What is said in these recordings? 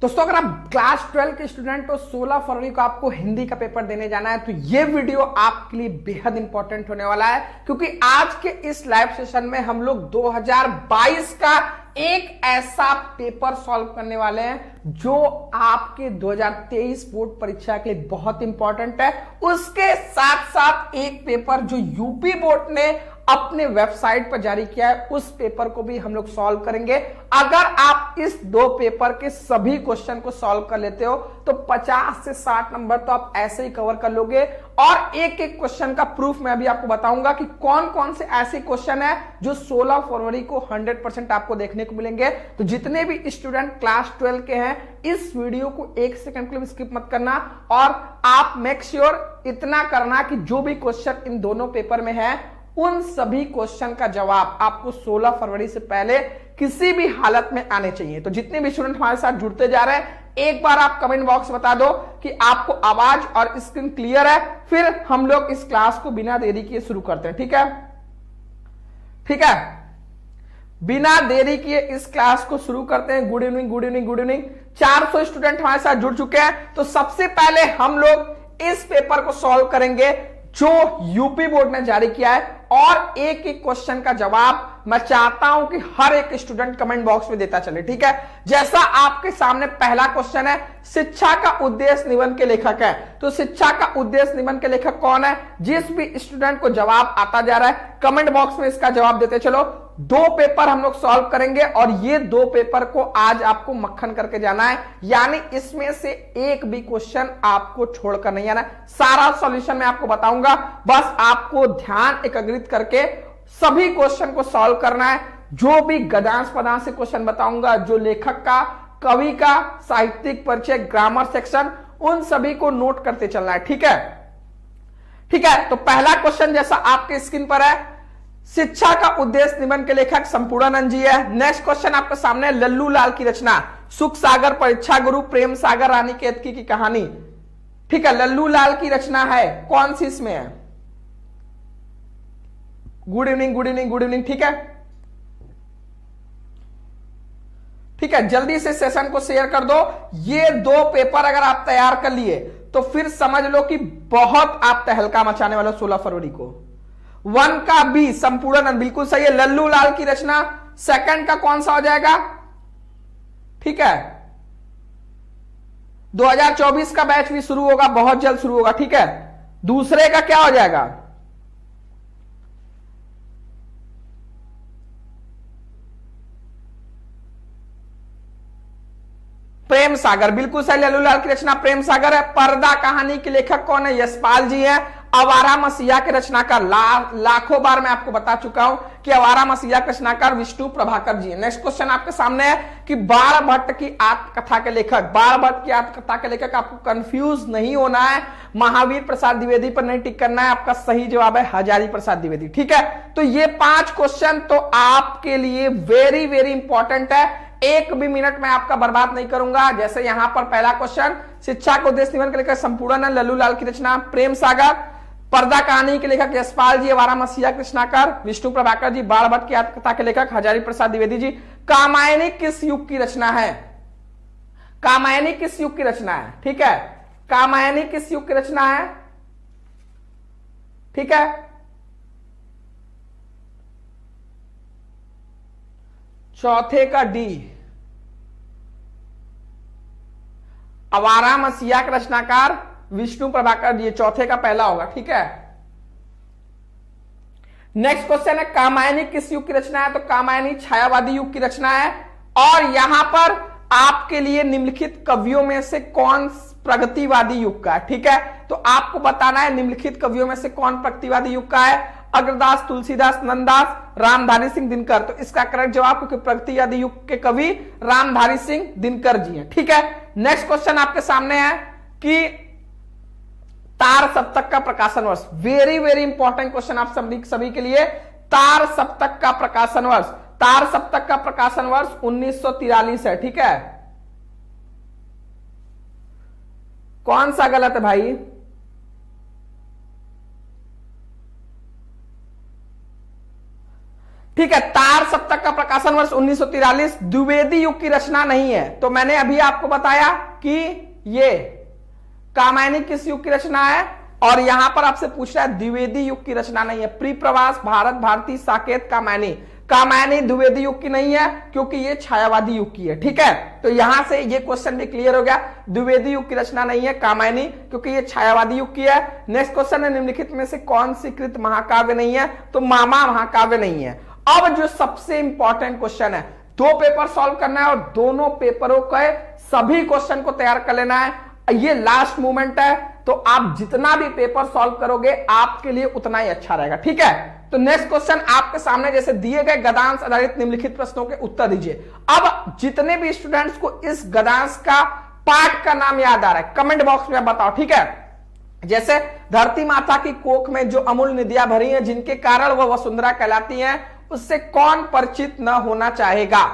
दोस्तों अगर आप क्लास 12 के स्टूडेंट हो, 16 फरवरी को आपको हिंदी का पेपर देने जाना है, तो ये वीडियो आपके लिए बेहद इंपॉर्टेंट होने वाला है, क्योंकि आज के इस लाइव सेशन में हम लोग 2022 का एक ऐसा पेपर सॉल्व करने वाले हैं जो आपके 2023 बोर्ड परीक्षा के लिए बहुत इंपॉर्टेंट है। उसके साथ साथ एक पेपर जो यूपी बोर्ड ने अपने वेबसाइट पर जारी किया है, उस पेपर को भी हम लोग सॉल्व करेंगे। अगर आप इस दो पेपर के सभी क्वेश्चन को सॉल्व कर लेते हो तो 50 से 60 नंबर तो आप ऐसे ही कवर कर लोगे। और एक एक क्वेश्चन का प्रूफ मैं अभी आपको बताऊंगा कि कौन कौन से ऐसे क्वेश्चन है जो 16 फरवरी को 100% आपको देखने को मिलेंगे। तो जितने भी स्टूडेंट क्लास 12 के हैं, इस वीडियो को 1 सेकंड के लिए स्किप मत करना और आप मेक श्योर इतना करना कि जो भी क्वेश्चन इन दोनों पेपर में है उन सभी क्वेश्चन का जवाब आपको 16 फरवरी से पहले किसी भी हालत में आने चाहिए। तो जितने भी स्टूडेंट हमारे साथ जुड़ते जा रहे हैं, एक बार आप कमेंट बॉक्स बता दो कि आपको आवाज और स्क्रीन क्लियर है, फिर हम लोग इस क्लास को बिना देरी किए शुरू करते हैं। ठीक है, ठीक है, बिना देरी किए इस क्लास को शुरू करते हैं। Good evening, good evening, good evening. 400 student हमारे साथ जुड़ चुके हैं। तो सबसे पहले हम लोग इस पेपर को सॉल्व करेंगे जो यूपी बोर्ड ने जारी किया है, और एक एक क्वेश्चन का जवाब मैं चाहता हूं कि हर एक स्टूडेंट कमेंट बॉक्स में देता चले। ठीक है, जैसा आपके सामने पहला क्वेश्चन है, शिक्षा का उद्देश्य निबंध के लेखक है। तो शिक्षा का उद्देश्य निबंध के लेखक कौन है? जिस भी स्टूडेंट को जवाब आता जा रहा है कमेंट बॉक्स में इसका जवाब देते चलो। दो पेपर हम लोग सॉल्व करेंगे और ये दो पेपर को आज आपको मक्खन करके जाना है, यानी इसमें से एक भी क्वेश्चन आपको छोड़कर नहीं आना। सारा सॉल्यूशन मैं आपको बताऊंगा, बस आपको ध्यान एकत्रित करके सभी क्वेश्चन को सॉल्व करना है। जो भी गद्यांश पदांश से क्वेश्चन बताऊंगा, जो लेखक का, कवि का, साहित्यिक परिचय, ग्रामर सेक्शन, उन सभी को नोट करते चलना है। ठीक है, ठीक है। तो पहला क्वेश्चन जैसा आपके स्क्रीन पर है, शिक्षा का उद्देश्य निबंध के लेखक संपूर्णानंद जी है। नेक्स्ट क्वेश्चन आपके सामने, लल्लू लाल की रचना, सुख सागर, परीक्षा गुरु, प्रेम सागर, रानी केतकी की कहानी। ठीक है, लल्लू लाल की रचना है, कौन सी इसमें है? Good evening, good evening, good evening. ठीक है, ठीक है, जल्दी से सेशन को शेयर कर दो। ये दो पेपर अगर आप तैयार कर लिए तो फिर समझ लो कि बहुत आप तहलका मचाने वाले 16 फरवरी को। 1 का बी संपूर्णानंद बिल्कुल सही है, लल्लू लाल की रचना। सेकंड का कौन सा हो जाएगा? ठीक है, 2024 का बैच भी शुरू होगा, बहुत जल्द शुरू होगा। ठीक है, दूसरे का क्या हो जाएगा? प्रेम सागर, बिल्कुल सही, लल्लू लाल की रचना प्रेम सागर है। पर्दा कहानी के लेखक कौन है? यशपाल जी हैं। आवारा मसीहा के रचनाकार, लाखों बार मैं आपको बता चुका हूं कि आवारा मसीहा के रचनाकार विष्णु प्रभाकर जी है। नेक्स्ट क्वेश्चन आपके सामने है कि बाण भट्ट की आत्मकथा के लेखक, बाण भट्ट की आत्मकथा के लेखक, आपको कंफ्यूज नहीं होना है, महावीर प्रसाद द्विवेदी पर नहीं टिक करना है। आपका सही जवाब है हजारी प्रसाद द्विवेदी। ठीक है, तो ये 5 क्वेश्चन तो आपके लिए वेरी वेरी इंपॉर्टेंट है, एक भी मिनट में आपका बर्बाद नहीं करूंगा। जैसे यहां पर पहला क्वेश्चन, शिक्षा को उद्देश्य निबंध के लेखक संपूर्णानंद, लल्लू लाल की रचना प्रेम सागर, पर्दा कहानी के लेखक यशपाल जी, आवारा मसीहा के रचनाकार विष्णु प्रभाकर जी, बाण भट्ट की आत्मकथा के लेखक हजारी प्रसाद द्विवेदी जी। कामायनी किस युग की रचना है? कामायनी किस युग की रचना है? ठीक है, कामायनी किस युग की रचना है? ठीक है, चौथे का डी, आवारा मसीहा के रचनाकार विष्णु प्रभाकर जी, चौथे का पहला होगा। ठीक है, नेक्स्ट क्वेश्चन है, कामायनी किस युग की रचना है? तो कामायनी छायावादी युग की रचना है। और यहां पर आपके लिए निम्नलिखित कवियों में से कौन प्रगतिवादी युग का है? ठीक है, तो आपको बताना है निम्नलिखित कवियों में से कौन प्रगतिवादी युग का है। अग्रदास, तुलसीदास, नंददास, रामधारी सिंह दिनकर। तो इसका करेक्ट जवाब, क्योंकि प्रगतिवादी युग के कवि रामधारी सिंह दिनकर जी हैं। ठीक है, नेक्स्ट क्वेश्चन आपके सामने है कि तार सप्तक का प्रकाशन वर्ष, वेरी वेरी इंपॉर्टेंट क्वेश्चन आप सभी के लिए। तार सप्तक का प्रकाशन वर्ष, तार सप्तक का प्रकाशन वर्ष 1943 है। ठीक है, कौन सा गलत है भाई? ठीक है, तार सप्तक का का प्रकाशन वर्ष 1943, द्विवेदी युग की रचना नहीं है। तो मैंने अभी आपको बताया कि ये कामायनी किस युग की रचना है, और यहां पर आपसे पूछ रहा है द्विवेदी युग की रचना नहीं है। प्रीप्रवास, भारत भारती, साकेत, कामायनी। कामायनी द्विवेदी युग की नहीं है क्योंकि ये छायावादी युग की है। ठीक है, तो यहां से ये क्वेश्चन भी क्लियर हो गया, द्विवेदी युग की रचना नहीं है कामायनी, क्योंकि ये छायावादी युग की है। नेक्स्ट क्वेश्चन है, निम्नलिखित में से कौन सी कृत महाकाव्य नहीं है? तो मामा महाकाव्य नहीं है। अब जो सबसे इंपॉर्टेंट क्वेश्चन है, 2 पेपर सॉल्व करना है और दोनों पेपरों के सभी क्वेश्चन को तैयार कर लेना है। ये लास्ट मोमेंट है, तो आप जितना भी पेपर सॉल्व करोगे आपके लिए उतना ही अच्छा रहेगा। ठीक है, तो नेक्स्ट क्वेश्चन आपके सामने, जैसे दिए गए गद्यांश आधारित निम्नलिखित प्रश्नों के उत्तर दीजिए। अब जितने भी स्टूडेंट्स को इस गद्यांश का पाठ का नाम याद आ रहा है कमेंट बॉक्स में बताओ। ठीक है, जैसे धरती माता की कोख में जो अमूल्य निधियां भरी हैं, जिनके कारण वह वसुंधरा कहलाती है, उससे कौन परिचित न होना चाहेगा?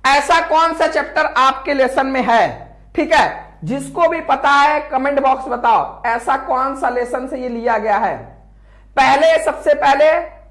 ऐसा कौन सा चैप्टर आपके लेसन में है? ठीक है, जिसको भी पता है कमेंट बॉक्स बताओ, ऐसा कौन सा लेसन से ये लिया गया है? सबसे पहले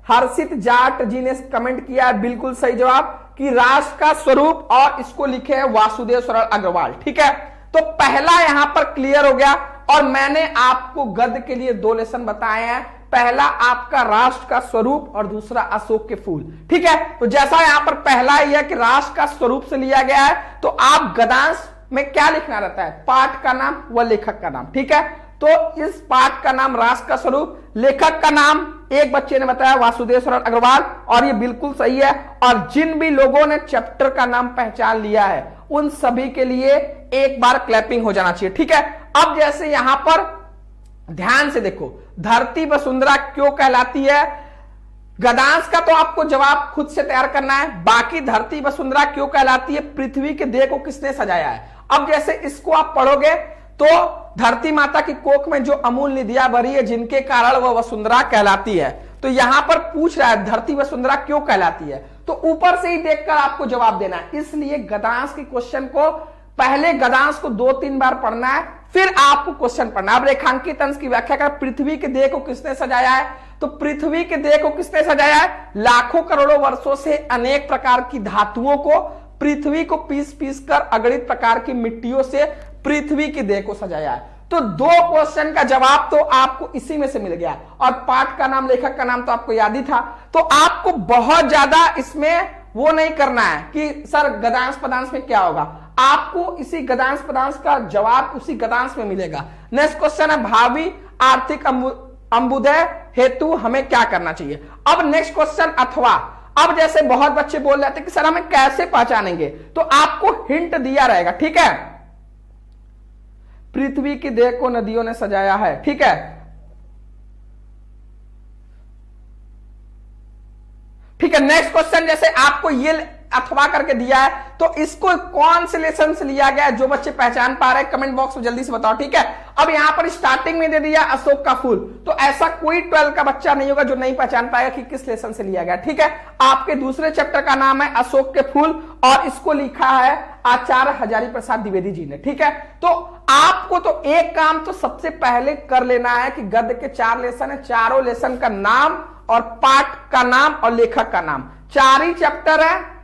हर्षित जाट जी ने कमेंट किया है बिल्कुल सही जवाब कि राष्ट्र का स्वरूप, और इसको लिखे है वासुदेव सरल अग्रवाल। ठीक है, तो पहला यहां पर क्लियर हो गया। और मैंने आपको गद्य के लिए 2 लेसन बताए हैं, पहला आपका राष्ट्र का स्वरूप और दूसरा अशोक के फूल। ठीक है, तो जैसा यहां पर पहला ही है कि राष्ट्र का स्वरूप से लिया गया है, तो आप गद्यांश में क्या लिखना रहता है? पाठ का नाम व लेखक का नाम। ठीक है, तो इस पाठ का नाम राष्ट्र का स्वरूप, लेखक का नाम एक बच्चे ने बताया वासुदेव सरल अग्रवाल, और ये बिल्कुल सही है। और जिन भी लोगों ने चैप्टर का नाम पहचान लिया है उन सभी के लिए एक बार क्लैपिंग हो जाना चाहिए। ठीक है, अब जैसे यहां पर ध्यान से देखो, धरती वसुंधरा क्यों कहलाती है? गद्यांश का तो आपको जवाब खुद से तैयार करना है। बाकी धरती वसुंधरा क्यों कहलाती है? पृथ्वी के देह को किसने सजाया है? अब जैसे इसको आप पढ़ोगे तो धरती माता की कोख में जो अमूल्य निधियां भरी है, जिनके कारण वह वसुंधरा कहलाती है। तो यहां पर पूछ रहा है धरती वसुंधरा क्यों कहलाती है, तो ऊपर से ही देखकर आपको जवाब देना है। इसलिए गद्यांश के क्वेश्चन को पहले गद्यांश को 2-3 बार पढ़ना है, फिर आपको क्वेश्चन पढ़ना। अब रेखांकित अंश की व्याख्या कर, पृथ्वी के देह को किसने सजाया है? तो पृथ्वी के देह को किसने सजाया है? लाखों करोड़ों वर्षों से अनेक प्रकार की धातुओं को, पृथ्वी को पीस पीस कर अगणित प्रकार की मिट्टियों से पृथ्वी की देह को सजाया है। तो 2 क्वेश्चन का जवाब तो आपको इसी में से मिल गया, और पाठ का नाम, लेखक का नाम तो आपको याद ही था। तो आपको बहुत ज्यादा इसमें वो नहीं करना है कि सर गद्यांश पदांश में क्या होगा, आपको इसी गद्यांश पदांश का जवाब उसी गद्यांश में मिलेगा। नेक्स्ट क्वेश्चन है, भावी आर्थिक अंबुदय हेतु हमें क्या करना चाहिए? अब नेक्स्ट क्वेश्चन अथवा। अब जैसे बहुत बच्चे बोल रहे थे कि सर हमें कैसे पहचानेंगे, तो आपको हिंट दिया रहेगा। ठीक है, पृथ्वी की देह को नदियों ने सजाया है। ठीक है, ठीक है, नेक्स्ट क्वेश्चन जैसे आपको ये अथवा करके दिया है, तो इसको कौन से लेसन से लिया गया है? जो बच्चे पहचान पा रहे हैं कमेंट बॉक्स में जल्दी से बताओ। ठीक है, अब यहां पर स्टार्टिंग में दे दिया अशोक का फूल, तो ऐसा कोई 12 का बच्चा नहीं होगा जो नहीं पहचान पाएगा कि किस लेसन से लिया गया। ठीक है, आपके दूसरे चैप्टर का नाम है अशोक के फूल, और इसको लिखा है आचार्य हजारी प्रसाद द्विवेदी जी ने। ठीक है, तो आपको तो एक काम तो सबसे पहले कर लेना है कि गद्य के 4 लेसन है, चारों लेसन का नाम और पाठ का नाम और लेखक का नाम, 4 ही चैप्टर है,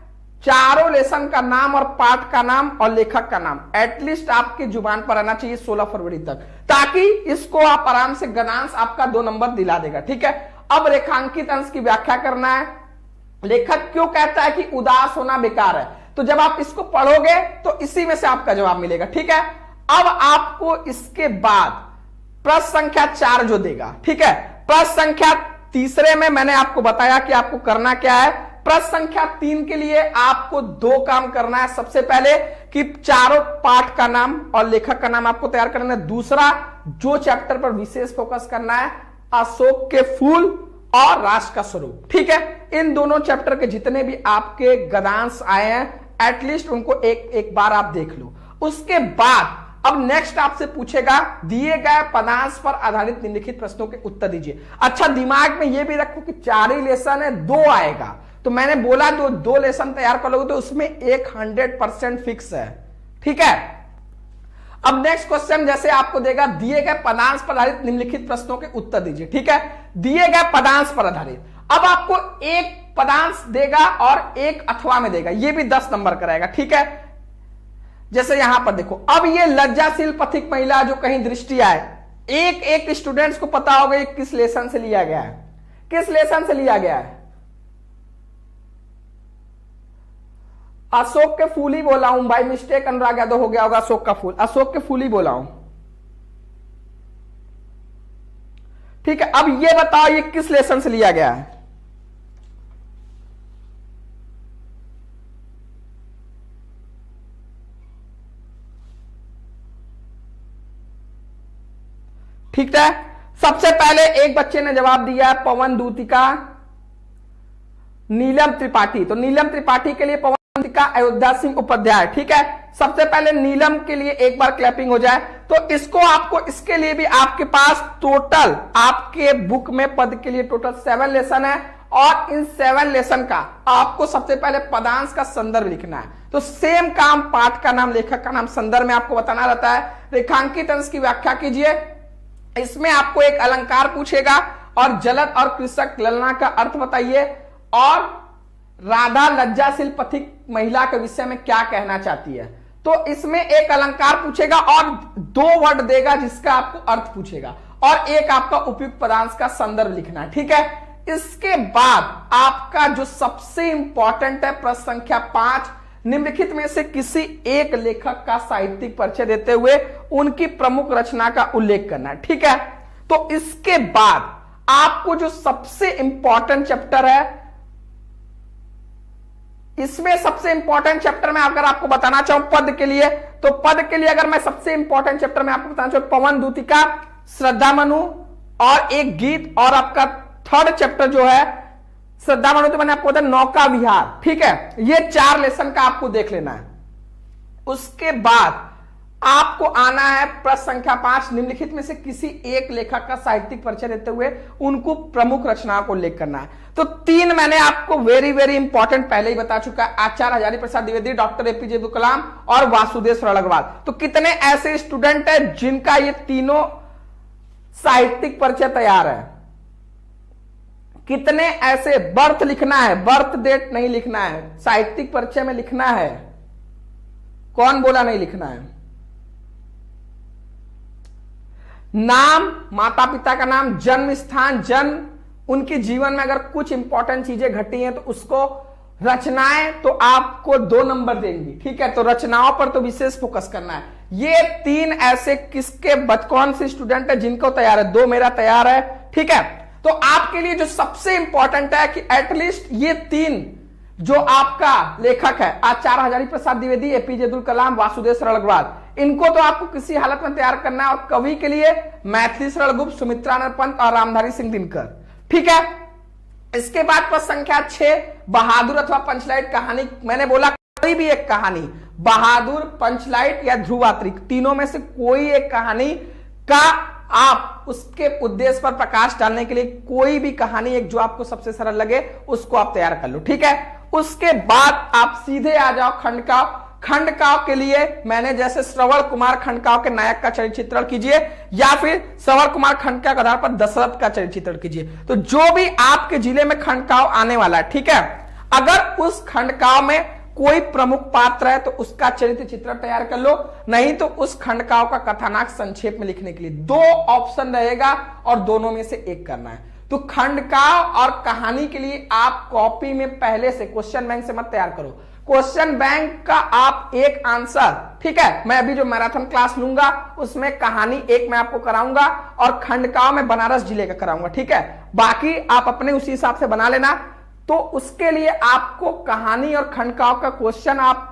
चारों लेसन का नाम और पाठ का नाम और लेखक का नाम एटलीस्ट आपकी जुबान पर आना चाहिए 16 फरवरी तक, ताकि इसको आप आराम से गद्यांश आपका 2 नंबर दिला देगा। ठीक है, अब रेखांकित अंश की व्याख्या करना है। लेखक क्यों कहता है कि उदास होना बेकार है? तो जब आप इसको पढ़ोगे तो इसी में से आपका जवाब मिलेगा। ठीक है, अब आपको इसके बाद प्रश्न संख्या 4 जो देगा। ठीक है, प्रश्न संख्या तीसरे में मैंने आपको बताया कि आपको करना क्या है। प्रश्न संख्या 3 के लिए आपको 2 काम करना है। सबसे पहले कि चारों पाठ का नाम और लेखक का नाम आपको तैयार करना है। दूसरा, जो चैप्टर पर विशेष फोकस करना है, अशोक के फूल और राष्ट्र का स्वरूप। ठीक है, इन दोनों चैप्टर के जितने भी आपके गद्यांश आए हैं एटलीस्ट उनको एक बार आप देख लो। उसके बाद अब नेक्स्ट आपसे पूछेगा दिए गए पदांश पर आधारित निम्नलिखित प्रश्नों के उत्तर दीजिए। अच्छा, दिमाग में यह भी रखो कि 4 ही लेसन है, 2 आएगा, तो मैंने बोला 2 लेसन तैयार कर लोगे तो उसमें 100% फिक्स है। ठीक है, अब नेक्स्ट क्वेश्चन जैसे आपको देगा दिए गए पदांश पर आधारित निम्नलिखित प्रश्नों के उत्तर दीजिए। ठीक है, दिए गए पदांश पर आधारित। अब आपको एक पदांश देगा और एक अथवा में देगा, ये भी 10 नंबर का रहेगा। ठीक है, जैसे यहां पर देखो, अब ये लज्जाशील पथिक महिला जो कहीं दृष्टि आए, एक एक स्टूडेंट्स को पता होगा ये किस लेसन से लिया गया है, किस लेसन से लिया गया है। अशोक के फूल ही बोला हूं बाई मिस्टेक, अनुराग यादव हो गया होगा अशोक का फूल, अशोक के फूल ही बोला हूं। ठीक है, अब ये बताओ ये किस लेसन से लिया गया है। ठीक है, सबसे पहले एक बच्चे ने जवाब दिया पवन दूतिका नीलम त्रिपाठी, तो नीलम त्रिपाठी के लिए पवन दूतिका अयोध्या सिंह उपाध्याय। ठीक है, सबसे पहले नीलम के लिए एक बार क्लैपिंग हो जाए। तो इसको आपको, इसके लिए भी आपके पास टोटल आपके बुक में पद के लिए टोटल 7 लेसन है और इन 7 लेसन का आपको सबसे पहले पदांश का संदर्भ लिखना है। तो सेम काम, पाठ का नाम, लेखक का नाम, संदर्भ में आपको बताना रहता है। रेखांकित अंश की व्याख्या कीजिए, इसमें आपको एक अलंकार पूछेगा और जलद और कृषक ललना का अर्थ बताइए और राधा लज्जाशील पथिक महिला के विषय में क्या कहना चाहती है। तो इसमें एक अलंकार पूछेगा और 2 वर्ड देगा जिसका आपको अर्थ पूछेगा और एक आपका उपयुक्त पदांश का संदर्भ लिखना है। ठीक है, इसके बाद आपका जो सबसे इंपॉर्टेंट है प्रश्न संख्या 5, निम्नलिखित में से किसी एक लेखक का साहित्यिक परिचय देते हुए उनकी प्रमुख रचना का उल्लेख करना है। ठीक है, तो इसके बाद आपको जो सबसे इंपॉर्टेंट चैप्टर है, इसमें सबसे इंपॉर्टेंट चैप्टर में अगर आपको बताना चाहूं पद के लिए, तो पद के लिए अगर मैं सबसे इंपॉर्टेंट चैप्टर में आपको बताना चाहूं पवन दूतिका, श्रद्धा मनु और एक गीत, और आपका 3rd चैप्टर जो है श्रद्धा मनु, तो मैंने आपको बताया नौका विहार। ठीक है, ये 4 लेसन का आपको देख लेना है। उसके बाद आपको आना है प्रश्न संख्या 5, निम्नलिखित में से किसी एक लेखक का साहित्यिक परिचय देते हुए उनको प्रमुख रचनाओं को उल्लेख करना है। तो 3 मैंने आपको वेरी वेरी इंपॉर्टेंट पहले ही बता चुका है, आचार्य हजारी प्रसाद द्विवेदी, डॉक्टर एपीजे अब्दुल कलाम और वासुदेव सरल अग्रवाल। तो कितने ऐसे स्टूडेंट है जिनका ये तीनों साहित्यिक परिचय तैयार है? कितने ऐसे? बर्थ लिखना है, बर्थ डेट नहीं लिखना है, साहित्यिक परिचय में लिखना है। कौन बोला नहीं लिखना है? नाम, माता पिता का नाम, जन्म स्थान, जन्म, उनके जीवन में अगर कुछ इंपॉर्टेंट चीजें घटी हैं तो उसको, रचनाएं तो आपको 2 नंबर देंगी। ठीक है, तो रचनाओं पर तो विशेष फोकस करना है। ये 3 ऐसे किसके कौन से स्टूडेंट है जिनको तैयार है? 2 मेरा तैयार है। ठीक है, तो आपके लिए जो सबसे इंपॉर्टेंट है कि एटलीस्ट ये 3 जो आपका लेखक है, आचार्य हजारी प्रसाद द्विवेदी, एपीजे अब्दुल कलाम, वासुदेव सरल अग्रवाल, इनको तो आपको किसी हालत में तैयार करना है। और कवि के लिए मैथिली शरण गुप्त, सुमित्रानंद पंत और रामधारी सिंह दिनकर। ठीक है, इसके बाद प्रश्न संख्या 6, बहादुर अथवा पंचलाइट कहानी। मैंने बोला कोई भी एक कहानी, बहादुर, पंचलाइट या ध्रुवात्रिक, तीनों में से कोई एक कहानी का आप उसके उद्देश्य पर प्रकाश डालने के लिए कोई भी कहानी एक जो आपको सबसे सरल लगे उसको आप तैयार कर लो। ठीक है, उसके बाद आप सीधे आ जाओ खंडकाव्य। खंडकाव्य के लिए मैंने जैसे श्रवण कुमार खंडकाव्य के नायक का चरित्र चित्रण कीजिए या फिर श्रवण कुमार खंडकाव्य के आधार पर दशरथ का चरित्र चित्रण कीजिए। तो जो भी आपके जिले में खंडकाव्य आने वाला है, ठीक है, अगर उस खंडकाव्य में कोई प्रमुख पात्र है तो उसका चरित्र चित्रण तैयार कर लो, नहीं तो उस खंडकाव्य का कथानक संक्षेप में लिखने के लिए 2 ऑप्शन रहेगा और दोनों में से एक करना है। तो खंडकाव्य और कहानी के लिए आप कॉपी में पहले से क्वेश्चन बैंक से मत तैयार करो, क्वेश्चन बैंक का आप एक आंसर, ठीक है, मैं अभी जो मैराथन क्लास लूंगा उसमें कहानी एक मैं आपको कराऊंगा और खंडकाव्य में बनारस जिले का कराऊंगा। ठीक है, बाकी आप अपने उसी हिसाब से बना लेना। तो उसके लिए आपको कहानी और खंडकाव्य का क्वेश्चन आप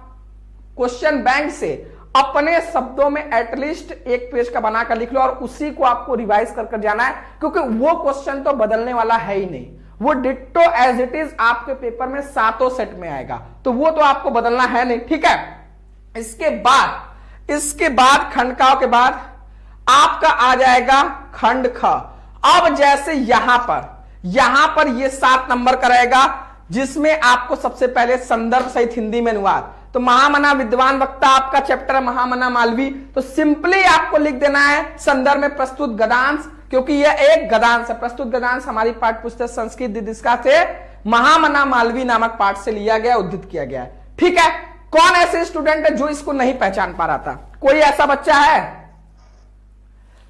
क्वेश्चन बैंक से अपने शब्दों में एटलीस्ट 1 पेज का बनाकर लिख लो और उसी को आपको रिवाइज कर जाना है, क्योंकि वो क्वेश्चन तो बदलने वाला है ही नहीं, वो डिट्टो एज इट इज आपके पेपर में 7 सेट में आएगा, तो वो तो आपको बदलना है नहीं। ठीक है, इसके बाद खंडकाव्य के बाद आपका आ जाएगा खंड ख। अब जैसे यहां पर ये 7 नंबर का रहेगा जिसमें आपको सबसे पहले संदर्भ सहित हिंदी में अनुवाद। तो महामना विद्वान वक्ता आपका चैप्टर है महामना मालवी, तो सिंपली आपको लिख देना है संदर्भ में प्रस्तुत गद्यांश, क्योंकि यह एक गद्यांश है। प्रस्तुत गद्यांश हमारी पाठ्य पुस्तक संस्कृत दिदिका से महामना मालवीय नामक पाठ से लिया गया, उद्धृत किया गया है। ठीक है, कौन ऐसे स्टूडेंट है जो इसको नहीं पहचान पा रहा था? कोई ऐसा बच्चा है?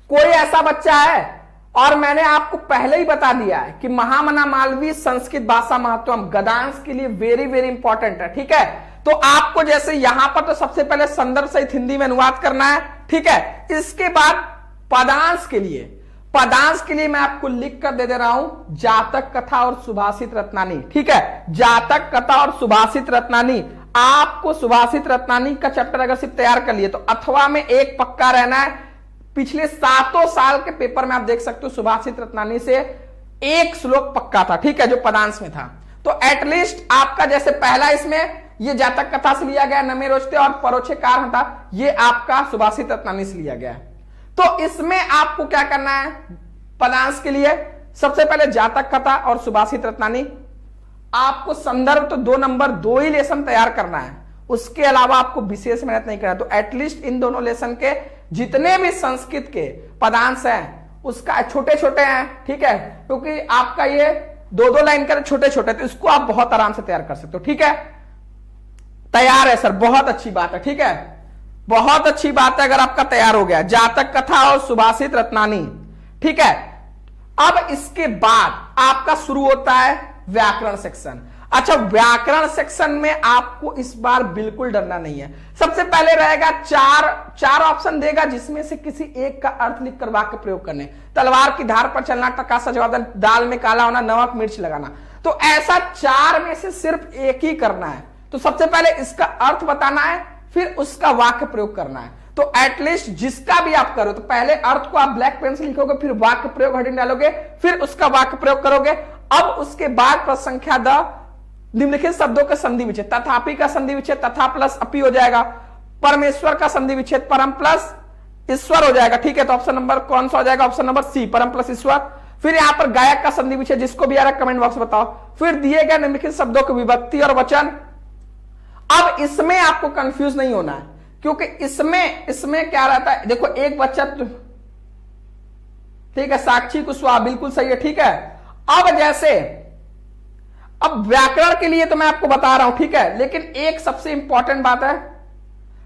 कोई ऐसा बच्चा है? और मैंने आपको पहले ही बता दिया है कि महामना मालवीय संस्कृत भाषा महत्वम गद्यांश के लिए वेरी वेरी इंपॉर्टेंट है। ठीक है, तो आपको जैसे यहां पर तो सबसे पहले संदर्भ सहित हिंदी में अनुवाद करना है। ठीक है, इसके बाद पदांश के लिए मैं आपको लिख कर दे रहा हूं जातक कथा और सुभाषित रत्नानी। ठीक है, जातक कथा और सुभाषित रत्नानी। आपको सुभाषित रत्नानी का चैप्टर अगर सिर्फ तैयार कर लिए तो अथवा में एक पक्का रहना है। पिछले 7 साल के पेपर में आप देख सकते हो सुभाषित रत्नानी से एक श्लोक पक्का था। ठीक है, जो पदांश में था। तो एटलीस्ट आपका जैसे पहला इसमें ये जातक कथा से लिया गया, नमे रोचते और परोक्षे कारण था, ये आपका सुभाषित रत्नानी से लिया गया है। तो इसमें आपको क्या करना है? पदांश के लिए सबसे पहले जातक कथा और सुभाषित रत्नानी। आपको संदर्भ तो 2 नंबर 2 ही लेसन तैयार करना है, उसके अलावा आपको विशेष मेहनत नहीं करना। तो एटलीस्ट इन दोनों लेसन के जितने भी संस्कृत के पदांश हैं उसका छोटे छोटे हैं। ठीक है, क्योंकि आपका ये 2-2 लाइन का छोटे छोटे, तो इसको आप बहुत आराम से तैयार कर सकते हो। ठीक है, तैयार है सर, बहुत अच्छी बात है। ठीक है, बहुत अच्छी बात है अगर आपका तैयार हो गया जातक कथा और सुभाषित रत्नानी। ठीक है, अब इसके बाद आपका शुरू होता है व्याकरण सेक्शन। अच्छा, व्याकरण सेक्शन में आपको इस बार बिल्कुल डरना नहीं है। सबसे पहले रहेगा चार ऑप्शन देगा, जिसमें से किसी एक का अर्थ लिखकर वाक्य प्रयोग करने। तलवार की धार पर चलना, टका सा जवाब देना, दाल में काला होना, नमक मिर्च लगाना। तो ऐसा 4 में से सिर्फ एक ही करना है। तो सबसे पहले इसका अर्थ बताना है, फिर उसका वाक्य प्रयोग करना है। तो एटलीस्ट जिसका भी आप करो तो पहले अर्थ को आप ब्लैक पेन से लिखोगे, फिर वाक्य प्रयोग हेडिंग डालोगे, फिर उसका वाक्य प्रयोग करोगे। अब उसके बाद प्रश्न संख्या द निम्नलिखित शब्दों का संधि विच्छेद। तथापि का संधि विच्छेद तथा प्लस अपि हो जाएगा। परमेश्वर का संधि विच्छेद परम प्लस ईश्वर हो जाएगा। ठीक है, तो ऑप्शन नंबर कौन सा हो जाएगा? ऑप्शन नंबर सी, परम प्लस ईश्वर। फिर यहां पर गायक का संधि विच्छेद, जिसको भी आ रहा है कमेंट बॉक्स में बताओ। फिर दिए गए निम्नलिखित शब्दों की विभक्ति और वचन। अब इसमें आपको कंफ्यूज नहीं होना है, क्योंकि इसमें क्या रहता है, देखो एक बच्चा, ठीक है, साक्षी कुशवाहा बिल्कुल सही है। ठीक है, अब व्याकरण के लिए तो मैं आपको बता रहा हूं। ठीक है, लेकिन एक सबसे इंपॉर्टेंट बात है।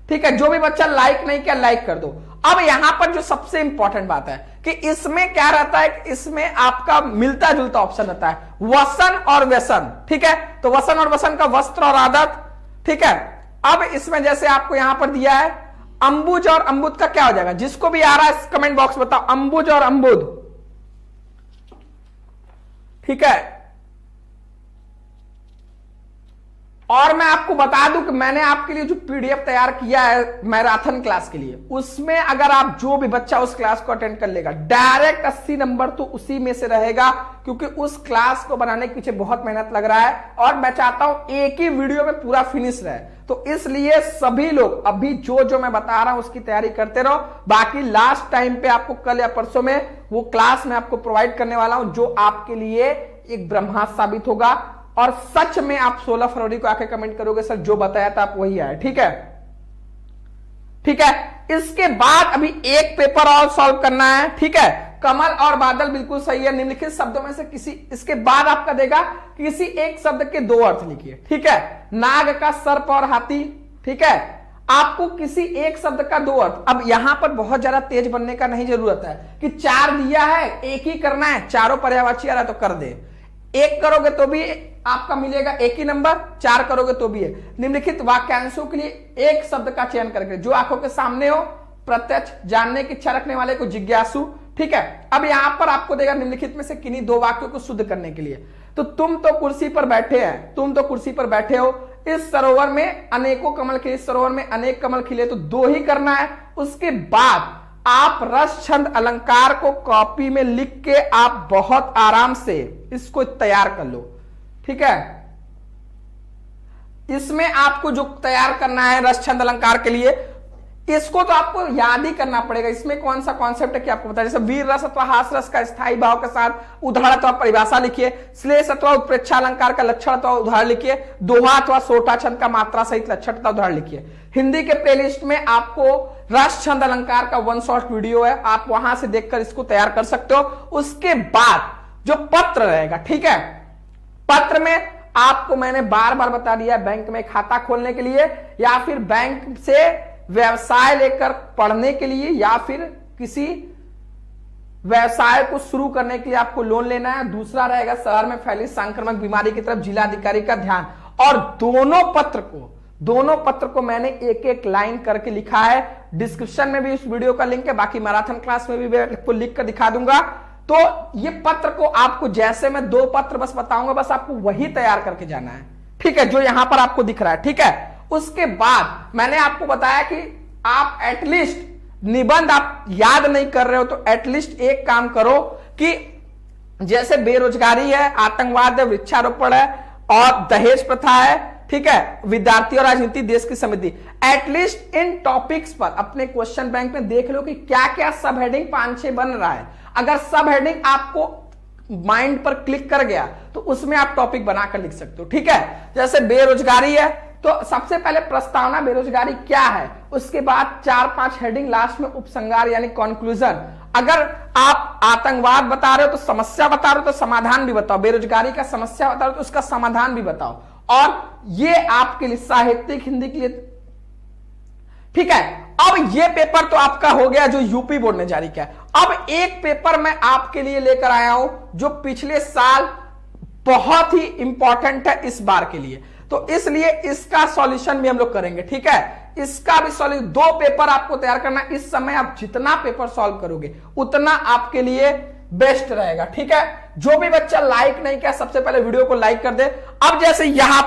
ठीक है, जो भी बच्चा लाइक नहीं किया लाइक कर दो। अब यहां पर जो सबसे इंपॉर्टेंट बात है कि इसमें क्या रहता है, इसमें आपका मिलता जुलता ऑप्शन रहता है, वसन और व्यसन। ठीक है, तो वसन और व्यसन का वस्त्र और आदत। ठीक है, अब इसमें जैसे आपको यहां पर दिया है अंबुज और अंबुद का क्या हो जाएगा? जिसको भी आ रहा है कमेंट बॉक्स में बताओ, अंबुज और अंबुद। ठीक है, और मैं आपको बता दूं कि मैंने आपके लिए जो पीडीएफ तैयार किया है मैराथन क्लास के लिए, उसमें अगर आप जो भी बच्चा उस क्लास को अटेंड कर लेगा, डायरेक्ट 80 नंबर तो उसी में से रहेगा, क्योंकि उस क्लास को बनाने के पीछे बहुत मेहनत लग रहा है और मैं चाहता हूं एक ही वीडियो में पूरा फिनिश रहे। तो इसलिए सभी लोग अभी जो मैं बता रहा हूं उसकी तैयारी करते रहो। बाकी लास्ट टाइम पे आपको कल या परसों में वो क्लास में आपको प्रोवाइड करने वाला हूं, जो आपके लिए एक ब्रह्मास्त्र साबित होगा। और सच में आप 16 फरवरी को आके कमेंट करोगे सर जो बताया था आप वही आए। ठीक है, ठीक है, इसके बाद अभी एक पेपर और सॉल्व करना है। ठीक है, कमल और बादल बिल्कुल सही है। निम्नलिखित शब्दों में से किसी, इसके बाद आपका देगा किसी एक शब्द के 2 अर्थ लिखिए। ठीक है, नाग का सर्प और हाथी। ठीक है, आपको किसी एक शब्द का 2 अर्थ। अब यहां पर बहुत ज्यादा तेज बनने का नहीं जरूरत है कि 4 दिया है एक ही करना है, चारों पर्यायवाची आ रहा है तो कर दे। 1 करोगे तो भी आपका मिलेगा 1 ही नंबर, 4 करोगे तो भी है। निम्नलिखित वाक्यांशों के लिए एक शब्द का चयन करके जो आंखों के सामने हो, प्रत्यक्ष, जानने की इच्छा रखने वाले को जिज्ञासु। ठीक है, अब यहां पर आपको देगा निम्नलिखित में से किन्हीं 2 वाक्यों को शुद्ध करने के लिए। तो तुम तो कुर्सी पर बैठे हैं, तुम तो कुर्सी पर बैठे हो, इस सरोवर में अनेकों कमल खिले, इस सरोवर में अनेक कमल खिले, तो 2 ही करना है। उसके बाद आप रस छंद अलंकार को कॉपी में लिख के आप बहुत आराम से इसको तैयार कर लो। ठीक है, इसमें आपको जो तैयार करना है रस छंद अलंकार के लिए, इसको तो आपको याद ही करना पड़ेगा। इसमें कौन सा कॉन्सेप्ट है कि आपको पता है, जैसे वीर रस अथवा हास रस का स्थायी भाव के साथ उदाहरण अथवा परिभाषा लिखिए, श्लेष अथवा उत्प्रेक्षा अलंकार का लक्षण अथवा उदाहरण लिखिए, दोहा अथवा सोटा छंद का मात्रा सहित लक्षण अथवा उदाहरण लिखिए। हिंदी के प्लेलिस्ट में आपको रस छंद अलंकार का 1 शॉर्ट वीडियो है, आप वहां से देखकर इसको तैयार कर सकते हो। उसके बाद जो पत्र रहेगा, ठीक है, पत्र में आपको मैंने बार बार बता दिया, बैंक में खाता खोलने के लिए या फिर बैंक से व्यवसाय लेकर पढ़ने के लिए या फिर किसी व्यवसाय को शुरू करने के लिए आपको लोन लेना है। दूसरा रहेगा शहर में फैली संक्रामक बीमारी की तरफ जिलाधिकारी का ध्यान। और दोनों पत्र को मैंने एक एक लाइन करके लिखा है। डिस्क्रिप्शन में भी इस वीडियो का लिंक है, बाकी मैराथन क्लास में भी मैं आपको लिख कर दिखा दूंगा। तो ये पत्र को आपको, जैसे मैं 2 पत्र बस बताऊंगा, बस आपको वही तैयार करके जाना है, ठीक है, जो यहां पर आपको दिख रहा है, ठीक है। उसके बाद मैंने आपको बताया कि आप एटलीस्ट निबंध आप याद नहीं कर रहे हो तो एटलीस्ट एक काम करो कि जैसे बेरोजगारी है, आतंकवाद है, वृक्षारोपण है और दहेज प्रथा है, ठीक है, विद्यार्थी और राजनीति, देश की समिति, एटलीस्ट इन टॉपिक्स पर अपने क्वेश्चन बैंक में देख लो कि क्या क्या सब हेडिंग 5-6 बन रहा है। अगर सब हेडिंग आपको माइंड पर क्लिक कर गया तो उसमें आप टॉपिक बनाकर लिख सकते हो, ठीक है। जैसे बेरोजगारी है तो सबसे पहले प्रस्तावना, बेरोजगारी क्या है, उसके बाद 4-5 हेडिंग, लास्ट में उपसंहार यानी कंक्लूजन। अगर आप आतंकवाद बता रहे हो तो समस्या बता रहे हो तो समाधान भी बताओ, बेरोजगारी का समस्या बता रहे हो तो उसका समाधान भी बताओ। और ये आपके लिए साहित्यिक हिंदी के लिए, ठीक है। अब ये पेपर तो आपका हो गया जो यूपी बोर्ड ने जारी किया। अब एक पेपर मैं आपके लिए लेकर आया हूं जो पिछले साल बहुत ही इंपॉर्टेंट है इस बार के लिए, तो इसलिए इसका सॉल्यूशन भी हम लोग करेंगे, ठीक है। इसका भी सॉल्यूशन, 2 पेपर आपको तैयार करना। इस समय आप जितना पेपर सॉल्व करोगे उतना आपके लिए बेस्ट रहेगा, ठीक है। जो भी बच्चा लाइक नहीं किया सबसे पहले वीडियो को लाइक कर दे। अब जैसे यहां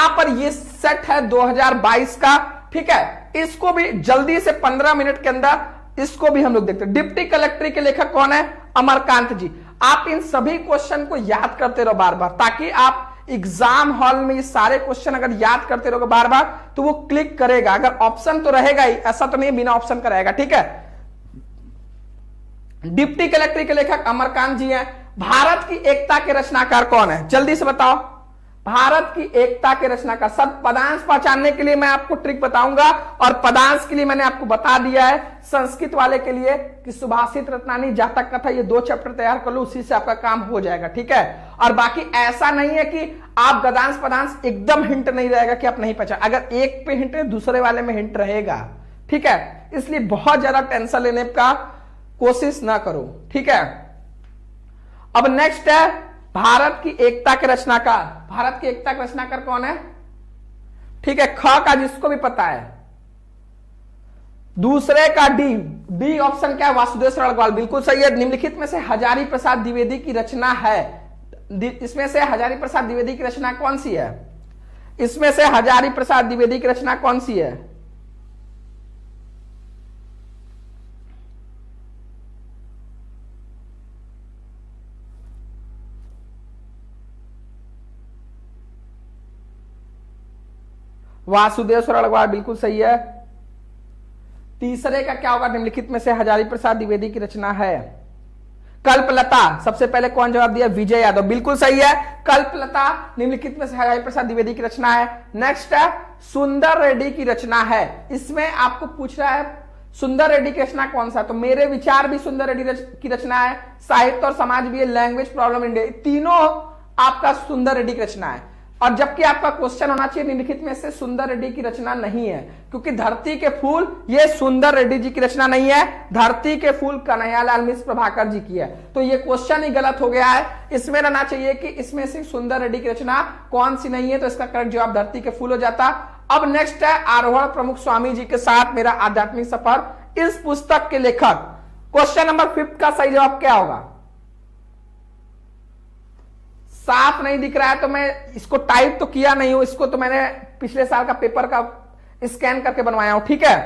पर ये सेट है 2022 का, ठीक है, इसको भी जल्दी से 15 मिनट के अंदर इसको भी हम लोग देखते हैं। डिप्टी कलेक्टर के लेखक कौन है? अमरकांत जी। आप इन सभी क्वेश्चन को याद करते रहो बार बार, ताकि आप एग्जाम हॉल में ये सारे क्वेश्चन अगर याद करते रहोगे बार बार तो वो क्लिक करेगा। अगर ऑप्शन तो रहेगा ही, ऐसा तो नहीं बिना ऑप्शन का रहेगा, ठीक है। डिप्टी कलेक्टर के लेखक अमरकांत जी हैं। भारत की एकता के रचनाकार कौन है? जल्दी से बताओ। भारत की एकता के रचनाकार, सब पदांश पहचानने के लिए मैं आपको ट्रिक बताऊंगा, और पदांश के लिए मैंने आपको बता दिया है संस्कृत वाले के लिए कि सुभाषित रत्नानी, जातक कथा, ये 2 चैप्टर तैयार कर लो, उसी से आपका काम हो जाएगा, ठीक है। और बाकी ऐसा नहीं है कि आप गदांश पदांश एकदम हिंट नहीं रहेगा कि आप नहीं पहचान, अगर एक पे हिंट है दूसरे वाले में हिंट रहेगा, ठीक है। इसलिए बहुत ज्यादा टेंशन लेने का कोशिश ना करो, ठीक है। अब नेक्स्ट है भारत की एकता के रचनाकार। भारत की एकता के रचनाकार कौन है? ठीक है, ख का जिसको भी पता है, दूसरे का डी ऑप्शन क्या है? वासुदेव शरण अग्रवाल, बिल्कुल सही है। निम्नलिखित में से हजारी प्रसाद द्विवेदी की रचना है, इसमें से हजारी प्रसाद द्विवेदी की रचना कौन सी है? इसमें से हजारी प्रसाद द्विवेदी की रचना कौन सी है? वासुदेव शरण अग्रवाल, बिल्कुल सही है। तीसरे का क्या होगा? निम्नलिखित में से हजारी प्रसाद द्विवेदी की रचना है कल्पलता। सबसे पहले कौन जवाब दिया? विजय यादव, बिल्कुल सही है। कल्पलता निम्नलिखित में से हजारी प्रसाद द्विवेदी की रचना है। नेक्स्ट है सुंदर रेड्डी की रचना है। इसमें आपको पूछ रहा है सुंदर रेड्डी की रचना कौन सा? तो मेरे विचार भी सुंदर रेड्डी की रचना है। साहित्य और समाज भी है, लैंग्वेज प्रॉब्लम इंडिया, तीनों आपका सुंदर रेड्डी की रचना है। और जबकि आपका क्वेश्चन होना चाहिए निम्नलिखित में से सुंदर रेड्डी की रचना नहीं है, क्योंकि धरती के फूल ये सुंदर रेड्डी जी की रचना नहीं है, धरती के फूल कन्हैयालाल मिश्र प्रभाकर जी की है। तो ये क्वेश्चन ही गलत हो गया है। इसमें रहना चाहिए कि इसमें से सुंदर रेड्डी की रचना कौन सी नहीं है, तो इसका करेक्ट जवाब धरती के फूल हो जाता। अब नेक्स्ट है आरोहण प्रमुख स्वामी जी के साथ मेरा आध्यात्मिक सफर। इस पुस्तक के लेखक, क्वेश्चन नंबर 5 का सही जवाब क्या होगा? साफ नहीं दिख रहा है तो मैं इसको टाइप तो किया नहीं हूं, इसको तो मैंने पिछले साल का पेपर का स्कैन करके बनवाया हूं, ठीक है।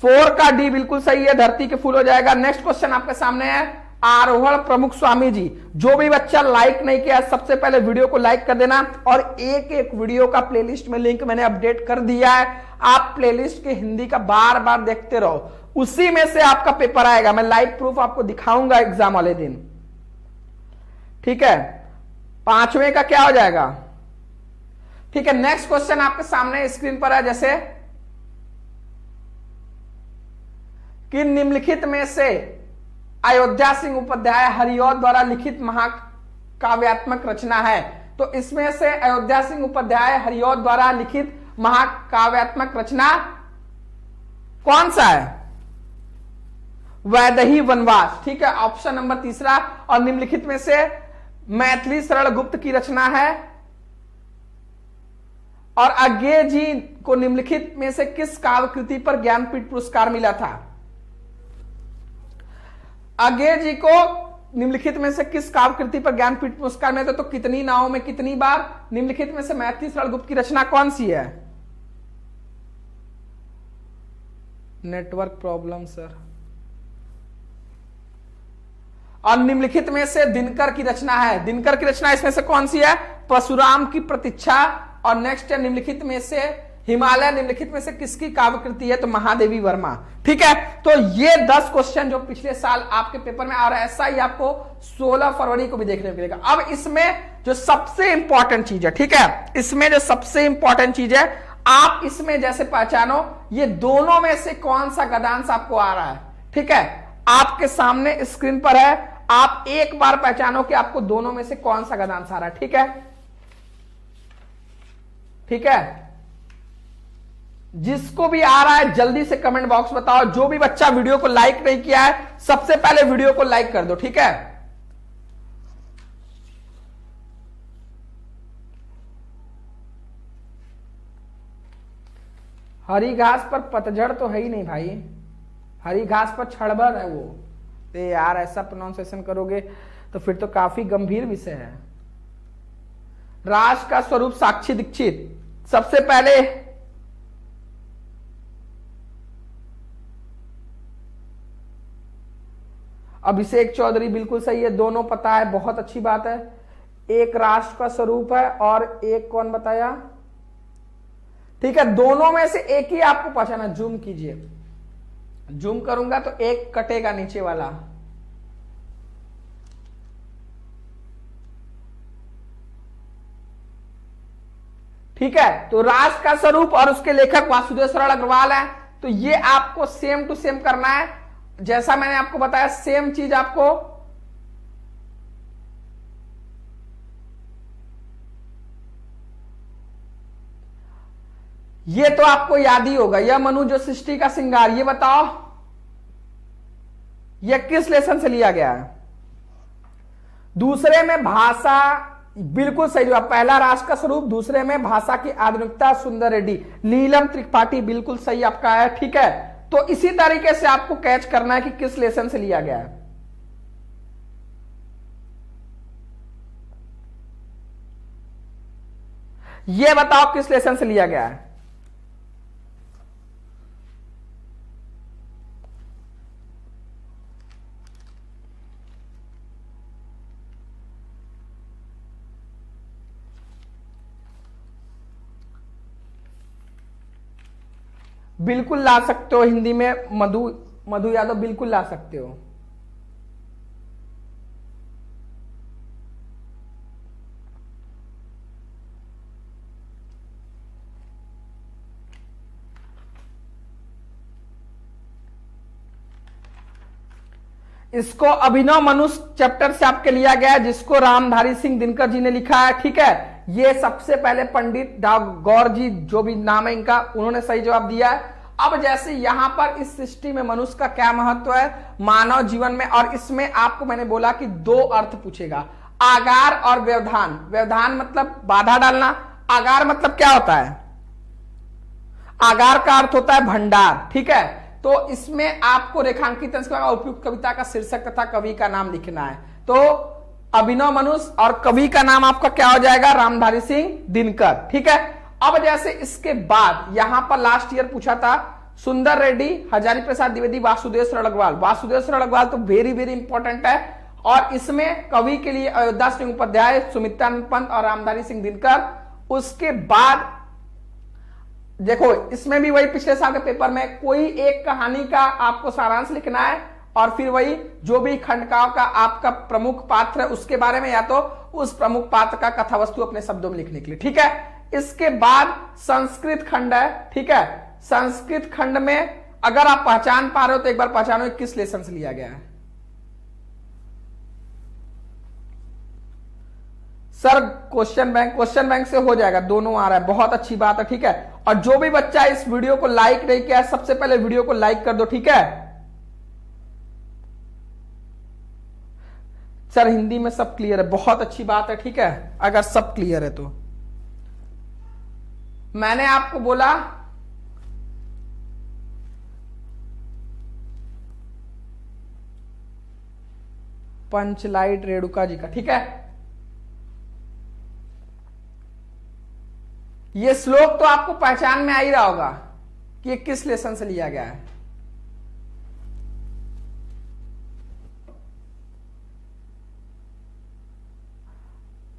4 का डी बिल्कुल सही है, धरती के फूल हो जाएगा। नेक्स्ट क्वेश्चन आपके सामने है आरोहण प्रमुख स्वामी जी। जो भी बच्चा लाइक नहीं किया सबसे पहले वीडियो को लाइक कर देना, और एक एक वीडियो का प्लेलिस्ट में लिंक मैंने अपडेट कर दिया है। आप प्लेलिस्ट के हिंदी का बार बार देखते रहो, उसी में से आपका पेपर आएगा। मैं लाइव प्रूफ आपको दिखाऊंगा एग्जाम वाले दिन, ठीक है। 5वें का क्या हो जाएगा? ठीक है, नेक्स्ट क्वेश्चन आपके सामने स्क्रीन पर है, जैसे कि निम्नलिखित में से अयोध्या सिंह उपाध्याय हरिऔध द्वारा लिखित महाकाव्यात्मक रचना है? तो इसमें से अयोध्या सिंह उपाध्याय हरिऔध द्वारा लिखित महाकाव्यात्मक रचना कौन सा है? वैदेही वनवास। ठीक है, ऑप्शन नंबर तीसरा। और निम्नलिखित में से मैथिली शरण गुप्त की रचना है। और अज्ञेय जी को निम्नलिखित में से किस काव्य कृति पर ज्ञानपीठ पुरस्कार मिला था? अज्ञेय जी को निम्नलिखित में से किस काव्य कृति पर ज्ञानपीठ पुरस्कार मिला था? तो कितनी नावों में कितनी बार। निम्नलिखित में से मैथिली शरण गुप्त की रचना कौन सी है? Network problem sir. और निम्नलिखित में से दिनकर की रचना है। दिनकर की रचना इसमें से कौन सी है? परशुराम की प्रतीक्षा। और नेक्स्ट है निम्नलिखित में से हिमालय निम्नलिखित में से किसकी काव्य कृति है? तो महादेवी वर्मा। ठीक है, तो ये 10 क्वेश्चन जो पिछले साल आपके पेपर में आ रहा है, ऐसा ही आपको 16 फरवरी को भी देखने को मिलेगा। अब इसमें जो सबसे इंपॉर्टेंट चीज है, ठीक है, इसमें जो सबसे इंपॉर्टेंट चीज है, आप इसमें जैसे पहचानो ये दोनों में से कौन सा गद्यांश आपको आ रहा है। ठीक है, आपके सामने स्क्रीन पर है, आप एक बार पहचानो कि आपको दोनों में से कौन सा गद्यांश आ रहा है। ठीक है, ठीक है, जिसको भी आ रहा है जल्दी से कमेंट बॉक्स बताओ। जो भी बच्चा वीडियो को लाइक नहीं किया है, सबसे पहले वीडियो को लाइक कर दो। ठीक है, हरी घास पर पतझड़ तो है ही नहीं भाई, हरी घास पर क्षणभर है वो। तो यार ऐसा प्रोनाउंसिएशन करोगे तो फिर तो काफी गंभीर विषय है। राष्ट्र का स्वरूप साक्षी दीक्षित। सबसे पहले अभिषेक चौधरी बिल्कुल सही है, दोनों पता है, बहुत अच्छी बात है। एक राष्ट्र का स्वरूप है और एक कौन बताया? ठीक है, दोनों में से एक ही आपको पहचाना। जूम कीजिए, जूम करूंगा तो एक कटेगा नीचे वाला। ठीक है, तो राष्ट्र का स्वरूप और उसके लेखक वासुदेव शरण अग्रवाल है। तो ये आपको सेम टू सेम करना है, जैसा मैंने आपको बताया सेम चीज आपको ये तो आपको याद ही होगा। यह मनु जो सृष्टि का श्रृंगार, ये बताओ यह किस लेसन से लिया गया है? दूसरे में भाषा, बिल्कुल सही जवाब, पहला राष्ट्र का स्वरूप, दूसरे में भाषा की आधुनिकता, सुंदर रेड्डी। नीलम त्रिपाठी बिल्कुल सही आपका है। ठीक है, तो इसी तरीके से आपको कैच करना है कि किस लेसन से लिया गया है। यह बताओ किस लेसन से लिया गया है? बिल्कुल ला सकते हो हिंदी में, मधु यादव बिल्कुल ला सकते हो। इसको अभिनव मनुष्य चैप्टर से आपके लिया गया है, जिसको रामधारी सिंह दिनकर जी ने लिखा है। ठीक है, ये सबसे पहले पंडित गौर जी जो भी नाम है इनका, उन्होंने सही जवाब दिया है। अब जैसे यहां पर इस सृष्टि में मनुष्य का क्या महत्व है मानव जीवन में, और इसमें आपको मैंने बोला कि 2 अर्थ पूछेगा, आगार और व्यवधान। व्यवधान मतलब बाधा डालना, आगार मतलब क्या होता है? आगार का अर्थ होता है भंडार। ठीक है, तो इसमें आपको रेखांकित उपयुक्त कविता का शीर्षक तथा कवि का नाम लिखना है। तो अभिनव मनुष्य और कवि का नाम आपका क्या हो जाएगा? रामधारी सिंह दिनकर। ठीक है, अब जैसे इसके बाद यहां पर लास्ट ईयर पूछा था सुंदर रेड्डी, हजारी प्रसाद द्विवेदी, वासुदेव शरण अग्रवाल। वासुदेव शरण अग्रवाल तो वेरी वेरी इंपॉर्टेंट है, और इसमें कवि के लिए अयोध्या सिंह उपाध्याय, सुमित्रानंद पंत और रामधारी सिंह दिनकर। उसके बाद देखो इसमें भी वही पिछले साल के पेपर में कोई एक कहानी का आपको सारांश लिखना है, और फिर वही जो भी खंडकाव्य का आपका प्रमुख पात्र है उसके बारे में, या तो उस प्रमुख पात्र का कथावस्तु अपने शब्दों में लिखने के लिए। ठीक है, इसके बाद संस्कृत खंड है। ठीक है, संस्कृत खंड में अगर आप पहचान पा रहे हो तो एक बार पहचानो किस लेसन से लिया गया है। सर क्वेश्चन बैंक से हो जाएगा, दोनों आ रहा है, बहुत अच्छी बात है, ठीक है। और जो भी बच्चा इस वीडियो को लाइक नहीं किया, सबसे पहले वीडियो को लाइक कर दो, ठीक है। सर हिंदी में सब क्लियर है, बहुत अच्छी बात है, ठीक है। अगर सब क्लियर है तो मैंने आपको बोला पंचलाइट रेणुका जी का, ठीक है। ये श्लोक तो आपको पहचान में आ ही रहा होगा कि ये किस लेसन से लिया गया है।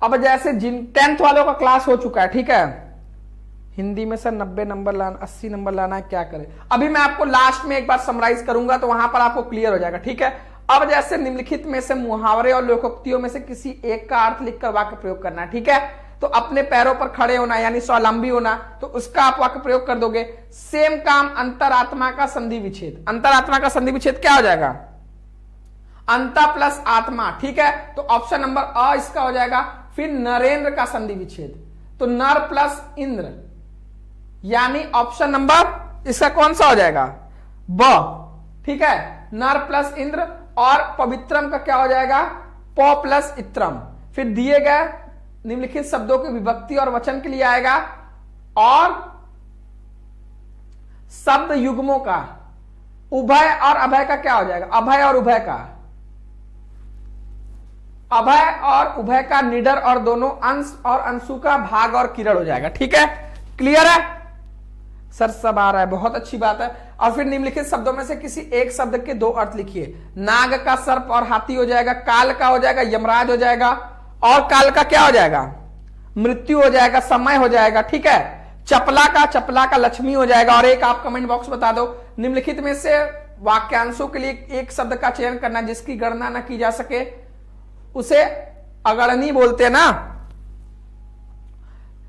अब जैसे जिन 10th वालों का क्लास हो चुका है, ठीक है। हिंदी में सर 90 नंबर लाना, 80 नंबर लाना है, क्या करें। अभी मैं आपको लास्ट में एक बार समराइज करूंगा तो वहां पर आपको क्लियर हो जाएगा, ठीक है। अब जैसे निम्नलिखित में से मुहावरे और लोकोक्तियों में से किसी एक का अर्थ लिखकर वाक्य प्रयोग करना है, ठीक है। तो अपने पैरों पर खड़े होना यानी स्वावलंबी होना, तो उसका आप वाक्य प्रयोग कर दोगे। सेम काम अंतरात्मा का संधि विच्छेद, अंतरात्मा का संधि विच्छेद क्या हो जाएगा, अंता प्लस आत्मा, ठीक है। तो ऑप्शन नंबर अ इसका हो जाएगा। फिर नरेंद्र का संधि विच्छेद, तो नर प्लस इंद्र, यानी ऑप्शन नंबर इसका कौन सा हो जाएगा, ब, ठीक है। नर प्लस इंद्र। और पवित्रम का क्या हो जाएगा, प प्लस इत्रम। फिर दिए गए निम्नलिखित शब्दों के विभक्ति और वचन के लिए आएगा। और शब्द युग्मों का उभय और अभय का क्या हो जाएगा, अभय और उभय का, अभय और उभय का निडर और दोनों, अंश और अंशु का भाग और किरण हो जाएगा, ठीक है। क्लियर है सर, सब आ रहा है, बहुत अच्छी बात है। और फिर निम्नलिखित शब्दों में से किसी एक शब्द के दो अर्थ लिखिए। नाग का सर्प और हाथी हो जाएगा, काल का हो जाएगा यमराज हो जाएगा, और काल का क्या हो जाएगा, मृत्यु हो जाएगा, समय हो जाएगा, ठीक है। चपला का लक्ष्मी हो जाएगा। और एक आप कमेंट बॉक्स बता दो, निम्नलिखित में से वाक्यांशों के लिए एक शब्द का चयन करना जिसकी गणना न की जा सके, उसे अगणनी बोलते हैं ना,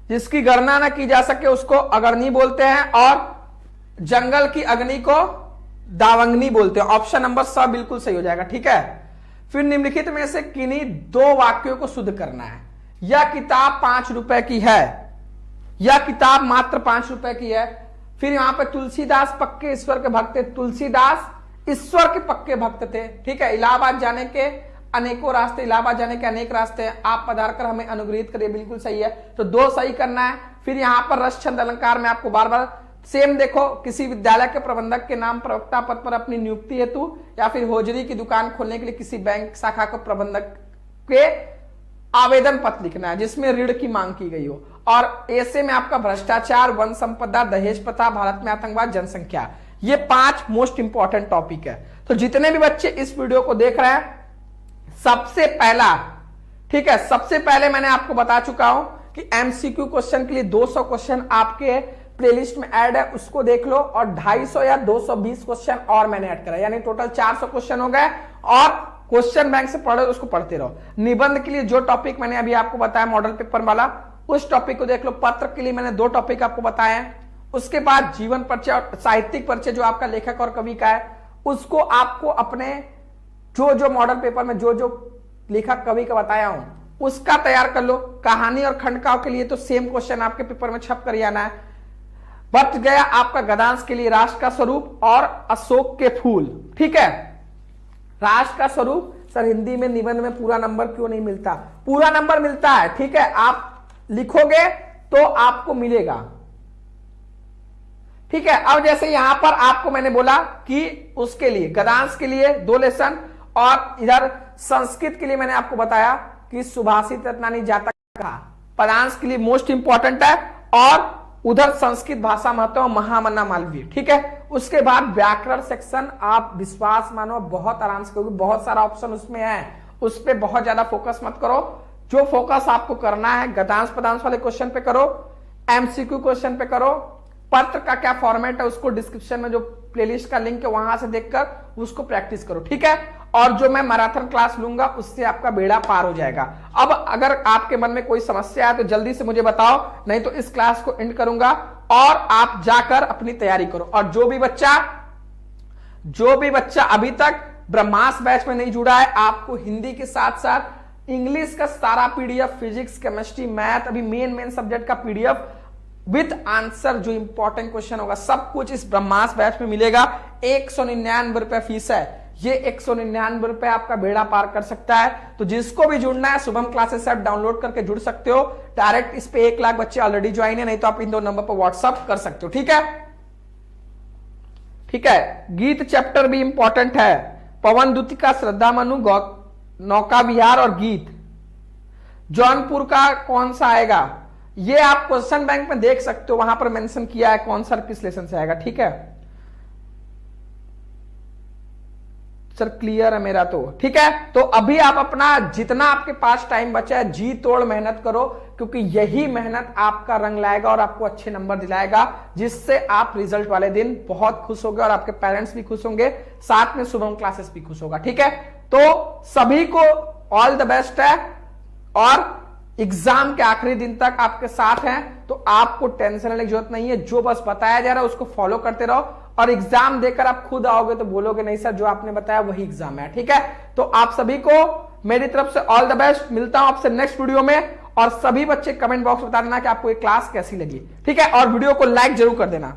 जिसकी गणना ना की जा सके उसको अगणनी बोलते हैं। और जंगल की अग्नि को दावंगनी बोलते हैं। ऑप्शन नंबर स बिल्कुल सही हो जाएगा, ठीक है। फिर निम्नलिखित में से किन्हीं दो वाक्यों को शुद्ध करना है। यह किताब 5 रुपए की है, यह किताब मात्र 5 रुपए की है। फिर यहां पे तुलसीदास पक्के ईश्वर के भक्त थे, तुलसीदास ईश्वर के पक्के भक्त थे, ठीक है। इलाहाबाद जाने के अनेकों रास्ते, इलाहाबाद जाने के अनेक रास्ते हैं, आप पधार कर हमें अनुग्रहित करिए, बिल्कुल सही है। तो 2 सही करना है। फिर यहां पर रस छंद अलंकार में आपको बार बार सेम देखो, किसी विद्यालय के प्रबंधक के नाम प्रवक्ता पद पर अपनी नियुक्ति हेतु या फिर होजरी की दुकान खोलने के लिए किसी बैंक शाखा को प्रबंधक के आवेदन पत्र लिखना है जिसमें ऋण की मांग की गई हो। और ऐसे में आपका भ्रष्टाचार, वन संपदा, दहेज प्रथा, भारत में आतंकवाद, जनसंख्या, ये 5 मोस्ट इंपॉर्टेंट टॉपिक है। तो जितने भी बच्चे इस वीडियो को देख रहे हैं, सबसे पहला, ठीक है, सबसे पहले मैंने आपको बता चुका हूं कि एमसीक्यू क्वेश्चन के लिए 200 क्वेश्चन आपके प्लेलिस्ट में ऐड है, उसको देख लो। और 250 या 220 क्वेश्चन और मैंने ऐड करा, यानी टोटल 400 क्वेश्चन हो गए। और क्वेश्चन बैंक से पढ़ो, उसको पढ़ते रहो। निबंध के लिए जो टॉपिक मैंने अभी आपको बताया मॉडल पेपर वाला, उस टॉपिक को देख लो। पत्र के लिए मैंने 2 टॉपिक आपको बताए हैं। उसके बाद जीवन परिचय और साहित्यिक परिचय जो आपका लेखक और कवि का है, उसको आपको अपने जो मॉडल पेपर में जो लेखक कवि का बताया हूं उसका तैयार कर लो। कहानी और खंडकाव्य के लिए तो सेम क्वेश्चन आपके पेपर में छप कर आना है। बच गया आपका गद्यांश के लिए राष्ट्र का स्वरूप और अशोक के फूल, ठीक है। राष्ट्र का स्वरूप, सर हिंदी में निबंध में पूरा नंबर क्यों नहीं मिलता, पूरा नंबर मिलता है, ठीक है। आप लिखोगे तो आपको मिलेगा, ठीक है। अब जैसे यहां पर आपको मैंने बोला कि उसके लिए गद्यांश के लिए 2 लेसन, और इधर संस्कृत के लिए मैंने आपको बताया कि सुभाषित रत्नानी जातक का, पदांश के लिए मोस्ट इंपॉर्टेंट है। और उधर संस्कृत भाषा महत्व महामना मालवीय, ठीक है। उसके बाद व्याकरण सेक्शन आप विश्वास मानो बहुत आराम से करोगे, बहुत सारा ऑप्शन उसमें है, उस पर बहुत ज्यादा फोकस मत करो। जो फोकस आपको करना है गद्यांश पदांश वाले क्वेश्चन पे करो, एमसीक्यू क्वेश्चन पे करो। पत्र का क्या फॉर्मेट है उसको डिस्क्रिप्शन में जो प्लेलिस्ट का लिंक है वहां से देखकर उसको प्रैक्टिस करो, ठीक है। और जो मैं मैराथन क्लास लूंगा उससे आपका बेड़ा पार हो जाएगा। अब अगर आपके मन में कोई समस्या है तो जल्दी से मुझे बताओ, नहीं तो इस क्लास को एंड करूंगा और आप जाकर अपनी तैयारी करो। और जो भी बच्चा अभी तक ब्रह्मास्त्र बैच में नहीं जुड़ा है, आपको हिंदी के साथ साथ इंग्लिश का सारा पीडीएफ, फिजिक्स, केमिस्ट्री, मैथ, अभी मेन सब्जेक्ट का पीडीएफ विथ आंसर, जो इंपॉर्टेंट क्वेश्चन होगा, सब कुछ इस ब्रह्मास्त्र बैच में मिलेगा। 199 रुपए फीस है। ये 199 रुपए आपका बेड़ा पार कर सकता है। तो जिसको भी जुड़ना है, शुभम क्लासेस ऐप डाउनलोड करके जुड़ सकते हो। डायरेक्ट इस पे 1 लाख बच्चे ऑलरेडी ज्वाइन है, नहीं तो आप इन 2 नंबर पर व्हाट्सअप कर सकते हो। ठीक है, ठीक है। गीत चैप्टर भी इंपॉर्टेंट है। पवन द्युतिका, श्रद्धा मनु, नौका विहार और गीत। जौनपुर का कौन सा आएगा, ये आप क्वेश्चन बैंक में देख सकते हो, वहां पर मेंशन किया है कौन सा किस लेसन से आएगा। ठीक है सर, क्लियर है मेरा तो। ठीक है, तो अभी आप अपना जितना आपके पास टाइम बचा है, जी तोड़ मेहनत करो, क्योंकि यही मेहनत आपका रंग लाएगा और आपको अच्छे नंबर दिलाएगा, जिससे आप रिजल्ट वाले दिन बहुत खुश होंगे और आपके पेरेंट्स भी खुश होंगे, साथ में शुभम क्लासेस भी खुश होगा। ठीक है, तो सभी को ऑल द बेस्ट है, और एग्जाम के आखिरी दिन तक आपके साथ हैं, तो आपको टेंशन लेने की जरूरत नहीं है। जो बस बताया जा रहा है उसको फॉलो करते रहो, और एग्जाम देकर आप खुद आओगे तो बोलोगे नहीं सर जो आपने बताया वही एग्जाम है। ठीक है, तो आप सभी को मेरी तरफ से ऑल द बेस्ट। मिलता हूं आपसे नेक्स्ट वीडियो में, और सभी बच्चे कमेंट बॉक्स में बता देना कि आपको ये क्लास कैसी लगी। ठीक है, और वीडियो को लाइक जरूर कर देना।